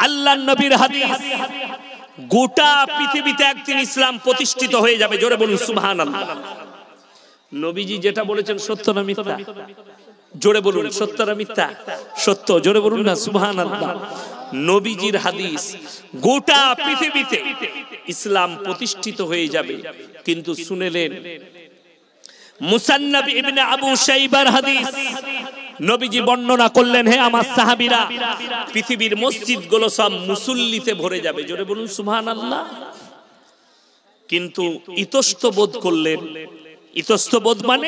আল্লাহর নবীর হাদিস, গোটা পৃথিবীতে একদিন ইসলাম প্রতিষ্ঠিত হয়ে যাবে। জোরে বলুন সুবহানাল্লাহ। নবীজি যেটা বলেছেন সত্য না মিথ্যা? জোরে বলুন সত্য না মিথ্যা? সত্য। জোরে বলুন না সুবহানাল্লাহ। নবীজির হাদিস, গোটা পৃথিবীতে ইসলাম প্রতিষ্ঠিত হয়ে যাবে। কিন্তু শুনেলেন মুসান্নাফ ইবনে আবু শাইবার হাদিস, নবীজি বর্ণনা করলেন, হে আমার সাহাবীরা, পৃথিবীর মসজিদগুলো সব মুসল্লিতে ভরে যাবে। জোরে বলুন সুবহানাল্লাহ। কিন্তু ইতস্তবোধ করলেন। ইতস্তবোধ মানে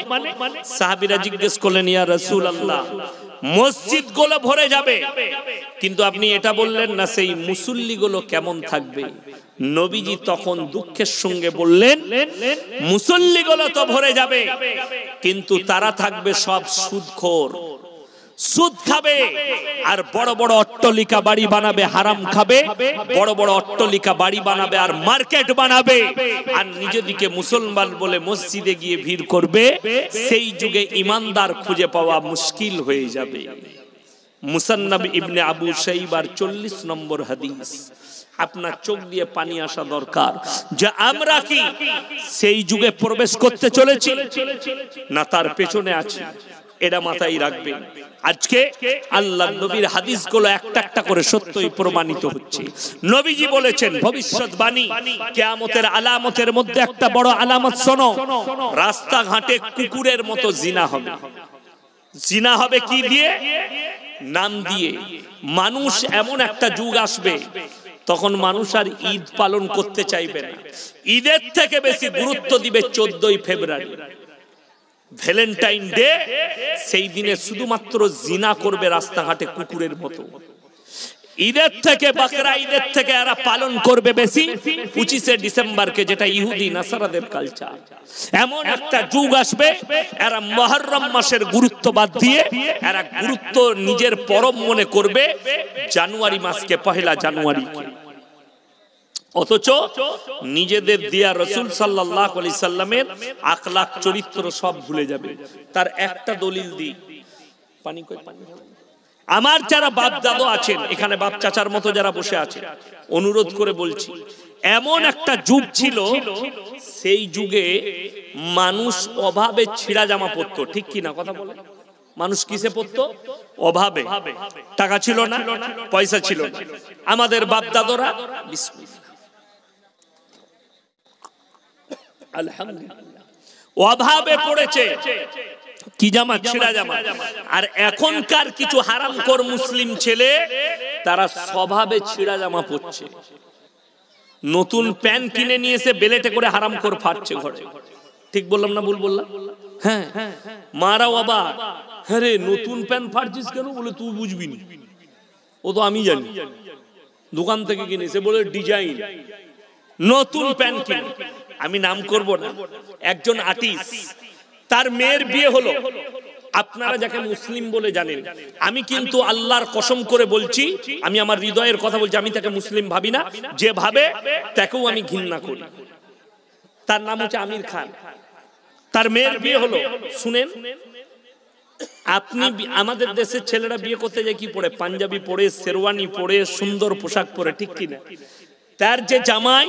সাহাবীরা জিজ্ঞেস করলেন, ইয়া রাসূলুল্লাহ, মসজিদগুলো ভরে যাবে, কিন্তু আপনি এটা বললেন না সেই মুসল্লিগুলো কেমন থাকবে? নবীজি তখন দুঃখের সঙ্গে বললেন, মুসল্লিগুলো তো ভরে যাবে, কিন্তু তারা থাকবে সব সুদখোর, সুদ খাবে, আর বড় বড় অট্টালিকা বাড়ি বানাবে, হারাম খাবে, বড় বড় অট্টালিকা বাড়ি বানাবে আর মার্কেট বানাবে, আর নিজেদিকে মুসলমান বলে মসজিদে গিয়ে ভিড় করবে। সেই যুগে ইমানদার খুঁজে পাওয়া মুশকিল হয়ে যাবে। মুসান্নাফ ইবনে আবু শাইবার 40 নম্বর হাদিস। আপনার চোখ দিয়ে পানি আসা দরকার যে আমরা কি সেই যুগে প্রবেশ করতে চলেছি না তার পেছনে আছি, এটা মাথায় রাখবেন। আজকে আল্লাহর নবীর হাদিসগুলো একটা একটা করে সত্যই প্রমাণিত হচ্ছে। নবীজি বলেছেন ভবিষ্যৎবাণী, কিয়ামতের আলামতের মধ্যে একটা বড় আলামত শোনো, রাস্তাঘাটে কুকুরের মতো জিনা হবে। জিনা হবে কি দিয়ে? নাম দিয়ে। মানুষ এমন একটা যুগ আসবে তখন মানুষ আর ঈদ পালন করতে চাইবে না, ঈদের থেকে বেশি গুরুত্ব দিবে 14ই ফেব্রুয়ারি, ভ্যালেন্টাইন ডে। সেই দিনে শুধুমাত্র জিনা করবে রাস্তাঘাটে কুকুরের মতো। ঈদের থেকে, বকরা ঈদের থেকে এরা পালন করবে বেশি 25শে ডিসেম্বরকে, যেটা ইহুদি নাসারাদের কালচার। এমন একটা যুগ আসবে এরা মুহররম মাসের গুরুত্ব বাদ দিয়ে এরা গুরুত্ব নিজের পরম মনে করবে জানুয়ারি মাসকে, পহেলা জানুয়ারিকে। অথচ নিজেদের দিয়া রাসূল সাল্লাল্লাহু আলাইহি সাল্লামের আখলাক চরিত্র সব ভুলে যাবে। তার একটা দলিল দিই, পানি কই পানি। আমার যারা বাপ দাদু আছেন এখানে, বাপ চাচার মতো যারা বসে আছে, অনুরোধ করে বলছি, এমন একটা যুগ ছিল, সেই যুগে মানুষ অভাবে ছিঁড়া জামা পরতো। ঠিক কি না কথা বলে? মানুষ কিসে পড়তো? অভাবে। টাকা ছিল না, পয়সা ছিল না। আমাদের বাপ দাদুরা আলহামদুলিল্লাহ অভাবে পড়েছে, কি জামা? ছিঁড়া জামা। আর এখনকার কিছু হারামখোর মুসলিম ছেলে তারা স্বভাবে ছিঁড়া জামা পরছে, নতুন প্যান্ট কিনে নিয়ে এসে বেলেটে করে হারামখোর ফাটছে ঘরে। ঠিক বললাম না ভুল বললাম? হ্যাঁ, মারাও অবাক, হ্যাঁ রে নতুন প্যান্ট ফাটছিস কেন? বলে তুই বুঝবি না, ও তো আমি জানি, দোকান থেকে কিনেছে বলে ডিজাইন, নতুন প্যান্ট কিনে। আমি নাম করব না, একজন আর্টিস্ট, তার মেয়ের বিয়ে হলো। আপনারা যাকে মুসলিম বলে জানেন, আমি কিন্তু আল্লাহর কসম করে বলছি, আমি আমার হৃদয়ের কথা বলছি, আমি তাকে মুসলিম ভাবি না, যে ভাবে তাকেও আমি ঘৃণা করি। তার নাম হচ্ছে আমির খান। তার মেয়ের বিয়ে হলো। শুনেন, আপনি আমাদের দেশের ছেলেরা বিয়ে করতে যায় কি পরে? পাঞ্জাবি পরে, শেরওয়ানি পরে, সুন্দর পোশাক পরে, ঠিক কিনা? তার যে জামাই,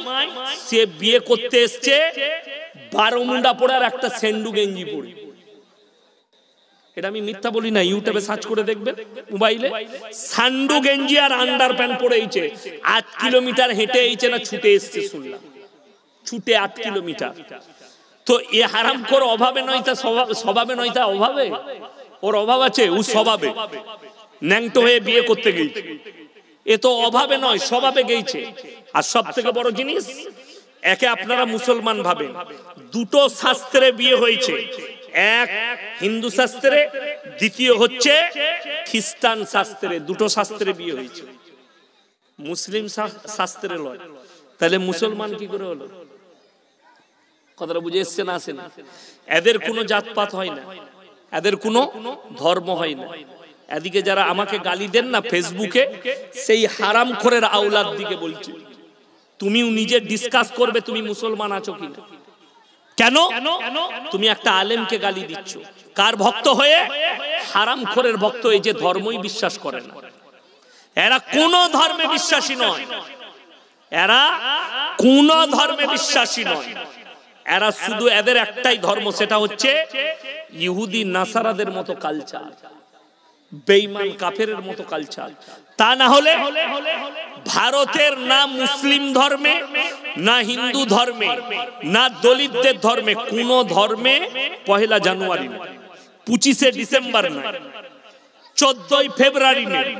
সে বিয়ে করতে এসছে 12 মুন্ডা পরে আর একটা সেন্ডু গেঞ্জি পরে। এটা আমি মিথ্যা বলি না, ইউটিউবে সার্চ করে দেখবেন মোবাইলে। সান্ডু গেঞ্জি আর আন্ডার প্যান্ট পরে এইছে, 8 কিলোমিটার হেঁটে এইছে না ছুটে এসছে শুনলাম, ছুটে 8 কিলোমিটার। তো এ হারামখোর অভাবে নয় তা স্বভাবে নয় তা অভাবে, ওর অভাব আছে, ও স্বভাবে ন্যাংটো হয়ে বিয়ে করতে গেছে। এ তো অভাবে নয়, স্বভাবে গেছে। আর সব থেকে বড় জিনিস, একে আপনারা মুসলমান ভাবেন, দুটো শাস্ত্রে বিয়ে হয়েছে, এক হিন্দু শাস্ত্রে, দ্বিতীয় হচ্ছে খ্রিস্টান শাস্ত্রে। দুটো শাস্ত্রে বিয়ে হয়েছে, মুসলিম শাস্ত্রে নয়। তাহলে মুসলমান কি করে হলো? কথাটা বুঝে এসছে না? আসে না? এদের কোনো জাতপাত হয় না, এদের কোনো ধর্ম হয় না। এদিকে যারা আমাকে গালি দেন না ফেসবুকে, সেই হারামখোরের আওলাদ দিকে বলছি, তুমিও নিজে ডিসকাস করবে তুমি মুসলমান আছো কিনা। কেন তুমি একটা আলেমকে গালি দিচ্ছ? কার ভক্ত হয়ে? হারামখোরের ভক্ত, এই যে ধর্মই বিশ্বাস করে না। এরা কোন ধর্মে বিশ্বাসী নয়, এরা কোন ধর্মে বিশ্বাসী নয়। এরা শুধু এদের একটাই ধর্ম, সেটা হচ্ছে ইহুদি নাসারাদের মতো কালচার, বেঈমান কাফেরের মতো কালচার। তা না হলে ভারতের না মুসলিম ধর্মে, না হিন্দু ধর্মে, না দলিতদের ধর্মে, কোন ধর্মে 1 জানুয়ারি নয়, 25 ডিসেম্বর নয়, 14 ফেব্রুয়ারি নয়।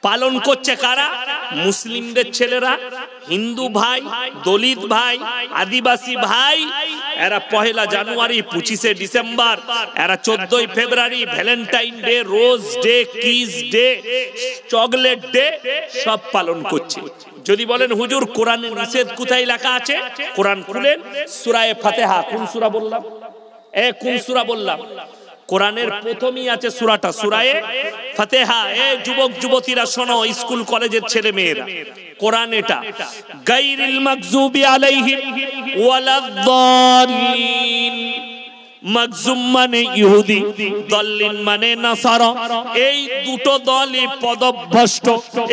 পালন করছে কারা? মুসলিমদের ছেলেরা, হিন্দু ভাই, দলিত ভাই, আদিবাসী ভাই। এরা 1 জানুয়ারি, 25 ডিসেম্বর, এরা 14 February, Valentine day, rose day, kiss day, chocolate day সব পালন করছে। যদি বলেন হুজুর কোরআনে নিষেধ কোথায় লেখা আছে, কোরআন খুলেন, সূরা ফাতিহা। কোন সূরা বললাম? কোন সূরা বললাম? কোরআনের প্রথমেই আছে সূরাটা, সূরা ফাতিহা। যুবক যুবতীরা শোনো, স্কুল কলেজের ছেলে মেয়েরা, কোরআন এটা, গায়রিল মাগযুবি আলাইহিম ওয়ালাদ-দাল্লিন। মাগজুম মানে ইহুদি, দল্লিন মানে নাসারা। এই দুটো দলই পদভ্রষ্ট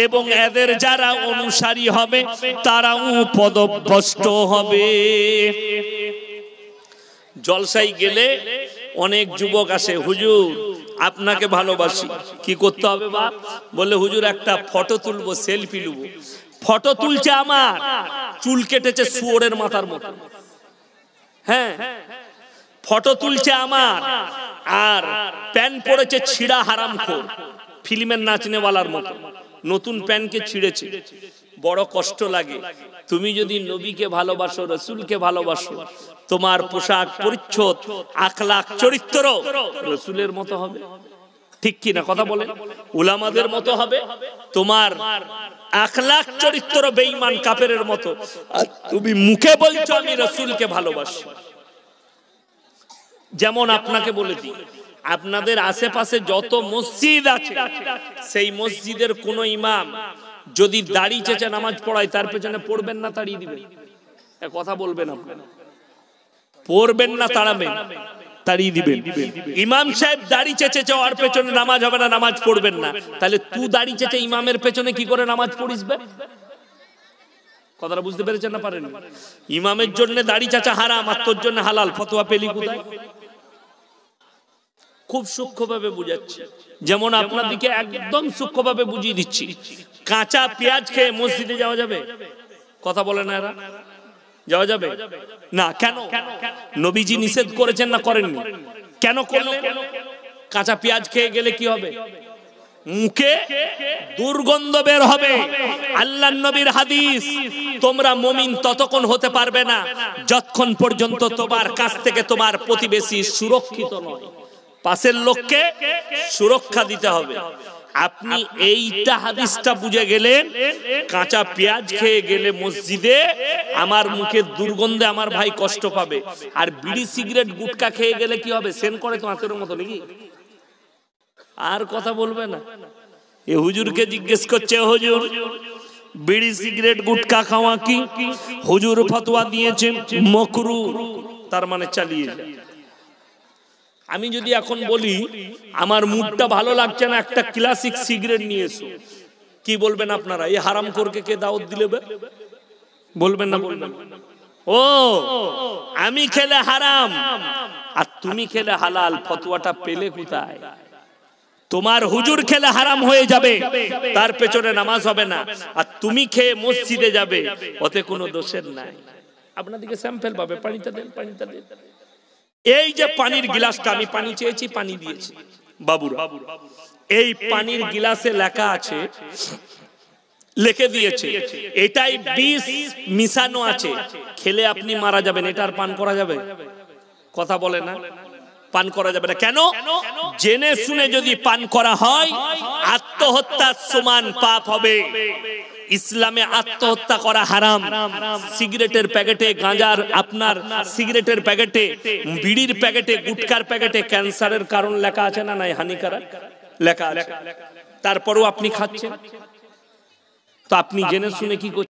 এবং এদের যারা অনুসারী হবে তারাও পদভ্রষ্ট হবে। জলসায় গেলে অনেক যুবক আসে, হুজুর আপনাকে ভালোবাসি, কি করতে হবে বাপ? বলে হুজুর একটা ফটো তুলবো, সেলফি নেব। ফটো তুলছে আমার, চুল কেটেছে শুয়োরের মাথার মতো। হ্যাঁ, ফটো তুলছে আমার, আর প্যান্ট পরেছে ছিঁড়া হারামখোর, ফিল্মের নাচনেওয়ালার মতো। নতুন প্যান্টকে ছিঁড়েছে, বড় কষ্ট লাগে। তুমি যদি নবীকে ভালোবাসো, রাসূলকে ভালোবাসো, তোমার পোশাক পরিচ্ছদ, আখলাক, চরিত্র রাসূলের মতো হবে। ঠিক কি না কথা বলেন? উলামাদের মতো হবে। তোমার আখলাক চরিত্র বেঈমান কাফেরের মতো, আর তুমি মুখে বলছো আমি রাসূলকে ভালোবাসি। যেমন আপনাকে বলে দিই, আপনাদের আশেপাশে যত মসজিদ আছে, সেই মসজিদের কোন ইমাম যদি দাড়ি চেঁচে নামাজ পড়ায়, তার পেছনে পড়বেন না তাড়িয়ে দিবেন? কথা বলবেন আপনারা? পড়বেন না তাড়াবেন? তাড়িয়ে দিবেন। ইমাম সাহেব দাড়ি চেঁচে যাওয়ার পেছনে নামাজ হবে না, নামাজ পড়বেন না। তাহলে তুই দাড়ি চেঁচে ইমামের পেছনে কি করে নামাজ পড়িস? কথাটা বুঝতে পেরেছেন না পারেন? ইমামের জন্য দাড়ি চাচা হারাম, আর তোর জন্য হালাল, ফতোয়া পেলি কোথায়? খুব সূক্ষ্মভাবে বুঝাচ্ছি, যেমন আপনার দিকে একদম সূক্ষ্মভাবে বুঝিয়ে দিচ্ছি। কাঁচা পেঁয়াজ খেয়ে মসজিদে যাওয়া যাবে? কথা বলে না এরা? যাওয়া যাবে না। কেন? নবীজি নিষেধ করেছেন না করেননি? কেন করলেন? কাঁচা পেঁয়াজ খেয়ে গেলে কি হবে? মুখে দুর্গন্ধ বের হবে। আল্লাহর নবীর হাদিস, তোমরা মুমিন ততক্ষণ হতে পারবে না যতক্ষণ পর্যন্ত তোমার কাছ থেকে তোমার প্রতিবেশী সুরক্ষিত নয়। পাশের লোককে সুরক্ষা দিতে হবে। আপনি এইটা হাদিসটা বুঝে গেলেন। কাঁচা পেঁয়াজ খেয়ে গেলে মসজিদে আমার মুখের দুর্গন্ধে আমার ভাই কষ্ট পাবে, আর বিড়ি সিগারেট গুটকা খেয়ে গেলে কি হবে? সেন করে তো আতরের মতো নাকি? আর কথা বলবে না। এ হুজুরকে জিজ্ঞেস করছে, হুজুর বিড়ি সিগারেট গুটকা খাওয়া কি? হুজুর ফতোয়া দিয়েছে মাকরুহ, তার মানে চালিয়ে যায়। আমি যদি এখন বলি আমার মুডটা ভালো লাগছে না, একটা ক্লাসিক সিগারেট নিয়ে এসো, কি বলবেন আপনারা? এই হারামখোরকে কে দাওয়াত দিলে? বলবেন না? বলবেন ও আমি খেলে হারাম আর তুমি খেলে হালাল, ফতোয়াটা পেলে কোথায়? তোমার হুজুর খেলে হারাম হয়ে যাবে, তার পেছনে নামাজ হবে না, আর তুমি খেয়ে মসজিদে যাবে, ওতে কোনো দোষের নাই। আপনাদেরকে স্যাম্পল পাবে, পানিটা দেন, পানিটা দেন। এই যে পানির গ্লাসটা, আমি পানি চেয়েছি, পানি দিয়েছি বাবুরা। এই পানির গ্লাসে লেখা আছে, লিখে দিয়েছে এটাই বিষ মিশানো আছে, খেলে আপনি মারা যাবেন। এটা আর পান করা যাবে? কথা বলে না, পান করা যাবে না। কেন? জেনে শুনে যদি পান করা হয় আত্মহত্যার সমান পাপ হবে। ইসলামে আত্মহত্যা করা হারাম। সিগারেটের প্যাকেটে, গাঁজার, আপনার সিগারেটের প্যাকেটে, বিড়ির প্যাকেটে, গুটকার প্যাকেটে ক্যান্সারের কারণ লেখা আছে না? নাই, হানিকারক লেখা আছে। তারপরেও আপনি খাচ্ছেন, তো আপনি জেনে শুনে কি করছেন?